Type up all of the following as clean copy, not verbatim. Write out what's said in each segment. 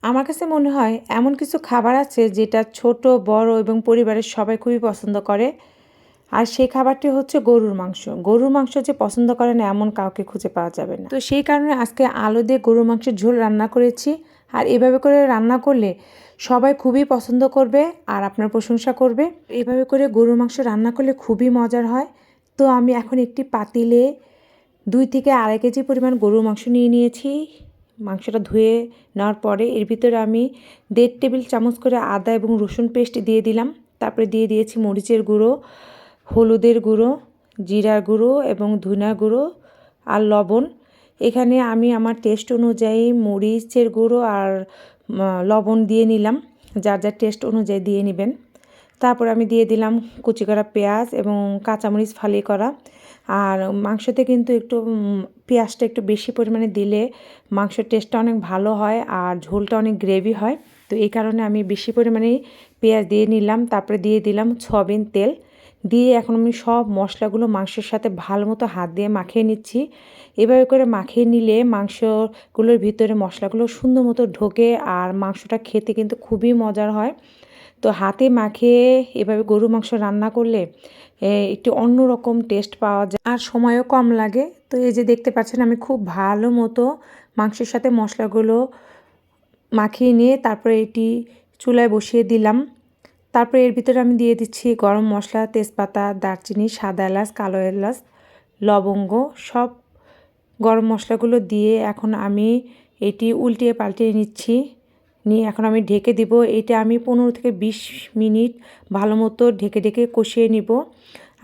আমার কাছে মনে হয় এমন কিছু খাবার আছে যেটা ছোট বড় এবং পরিবারের সবাই খুবই পছন্দ করে। আর সেই খাবারটি হচ্ছে গরুর মাংস। গরুর মাংস যে পছন্দ করে না এমন কাউকে খুঁজে পাওয়া যাবে না। তো সেই কারণে আজকে আলু দিয়ে গরুর মাংসের ঝোল রান্না করেছি। আর এভাবে করে রান্না করলে সবাই খুবই পছন্দ করবে আর আপনার প্রশংসা করবে। এভাবে করে গরুর মাংস রান্না করলে খুবই মজার হয়। তো আমি এখন একটি পাতিলে 2 থেকে 2.5 কেজি পরিমাণ গরুর মাংস নিয়ে নিয়েছি। মাংসটা ধুয়ে নেওয়ার পরে এর ভিতরে আমি 1.5 টেবিল চামচ করে আদা এবং রসুন পেস্ট দিয়ে দিলাম। তারপরে দিয়ে দিয়েছি মরিচের গুঁড়ো, হলুদের গুঁড়ো, জিরার গুঁড়ো এবং ধনিয়ার গুঁড়ো আর লবণ। এখানে আমি আমার টেস্ট অনুযায়ী মরিচের গুঁড়ো আর লবণ দিয়ে নিলাম। যার যার টেস্ট অনুযায়ী দিয়ে নেবেন। তারপর আমি দিয়ে দিলাম কুচি করা পেঁয়াজ এবং কাঁচামরিচ ফালি করা। আর মাংসতে কিন্তু একটু পেঁয়াজটা একটু বেশি পরিমাণে দিলে মাংসের টেস্টটা অনেক ভালো হয় আর ঝোলটা অনেক গ্রেভি হয়। তো এই কারণে আমি বেশি পরিমাণেই পেঁয়াজ দিয়ে নিলাম। তারপরে দিয়ে দিলাম সয়াবিন তেল। দিয়ে এখন আমি সব মশলাগুলো মাংসের সাথে ভালো মতো হাত দিয়ে মাখিয়ে নিচ্ছি। এভাবে করে মাখিয়ে নিলে মাংসগুলোর ভিতরে মশলাগুলো সুন্দর মতো ঢোকে আর মাংসটা খেতে কিন্তু খুবই মজার হয়। তো হাতে মাখিয়ে এভাবে গরুর মাংস রান্না করলে একটু অন্যরকম টেস্ট পাওয়া যায় আর সময়ও কম লাগে। তো এই যে দেখতে পাচ্ছেন আমি খুব ভালো মতো মাংসের সাথে মশলাগুলো মাখিয়ে নিয়ে তারপরে এটি চুলায় বসিয়ে দিলাম। তারপরে এর ভিতরে আমি দিয়ে দিচ্ছি গরম মশলা, তেজপাতা, দারচিনি, সাদা এলাচ, কালো এলাচ, লবঙ্গ সব গরম মশলাগুলো দিয়ে এখন আমি এটি উল্টিয়ে পাল্টিয়ে নিচ্ছি। নিয়ে এখন আমি ঢেকে দিব। এটা আমি 15 থেকে 20 মিনিট ভালো মতো ঢেকে ঢেকে কষিয়ে নিব।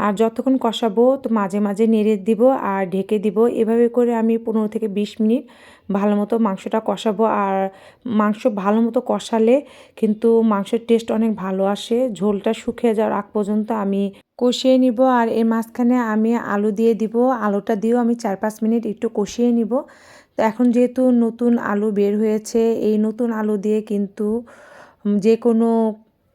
আর যতক্ষণ কষাবো তো মাঝে মাঝে নেড়ে দিব আর ঢেকে দিব। এভাবে করে আমি 15 থেকে 20 মিনিট ভালো মতো মাংসটা কষাবো। আর মাংস ভালো মতো কষালে কিন্তু মাংসের টেস্ট অনেক ভালো আসে। ঝোলটা শুকিয়ে যাওয়ার আগ পর্যন্ত আমি কষিয়ে নিব। আর এর মাঝখানে আমি আলু দিয়ে দিব। আলুটা দিয়েও আমি 4-5 মিনিট একটু কষিয়ে নিব। তো এখন যেহেতু নতুন আলু বের হয়েছে, এই নতুন আলু দিয়ে কিন্তু যে কোনো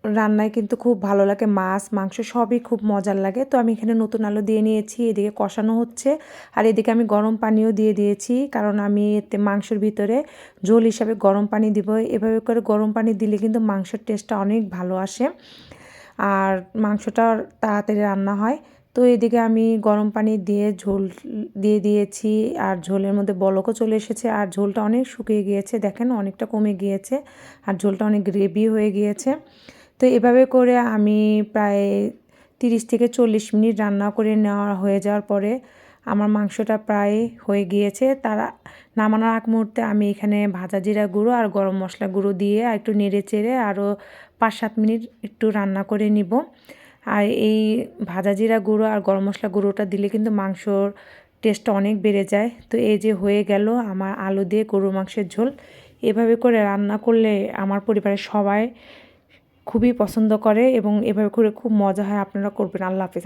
রান্নায় কিন্তু খুব ভালো লাগে। মাছ, মাংস সবই খুব মজার লাগে। তো আমি এখানে নতুন আলু দিয়ে নিয়েছি। এদিকে কষানো হচ্ছে আর এদিকে আমি গরম পানিও দিয়ে দিয়েছি, কারণ আমি এতে মাংসের ভিতরে ঝোল হিসাবে গরম পানি দিব। এভাবে করে গরম পানি দিলে কিন্তু মাংসের টেস্টটা অনেক ভালো আসে আর মাংসটা তাড়াতাড়ি রান্না হয়। তো এদিকে আমি গরম পানি দিয়ে ঝোল দিয়ে দিয়েছি আর ঝোলের মধ্যে বলকও চলে এসেছে আর ঝোলটা অনেক শুকিয়ে গিয়েছে। দেখেন অনেকটা কমে গিয়েছে আর ঝোলটা অনেক গ্রেভি হয়ে গিয়েছে। তো এভাবে করে আমি প্রায় 30 থেকে 40 মিনিট রান্না করে নেওয়া হয়ে যাওয়ার পরে আমার মাংসটা প্রায় হয়ে গিয়েছে। নামানোর আগ মুহূর্তে আমি এখানে ভাজা জিরা গুঁড়ো আর গরম মশলা গুঁড়ো দিয়ে আর একটু নেড়ে চেড়ে আরও 5-7 মিনিট একটু রান্না করে নিব। আর এই ভাজা জিরা গুঁড়ো আর গরম মশলা গুঁড়োটা দিলে কিন্তু মাংসর টেস্টটা অনেক বেড়ে যায়। তো এই যে হয়ে গেল আমার আলু দিয়ে গরুর মাংসের ঝোল। এভাবে করে রান্না করলে আমার পরিবারের সবাই খুবই পছন্দ করে এবং এভাবে করে খুব মজা হয়। আপনারা করবেন। আল্লাহ হাফেজ।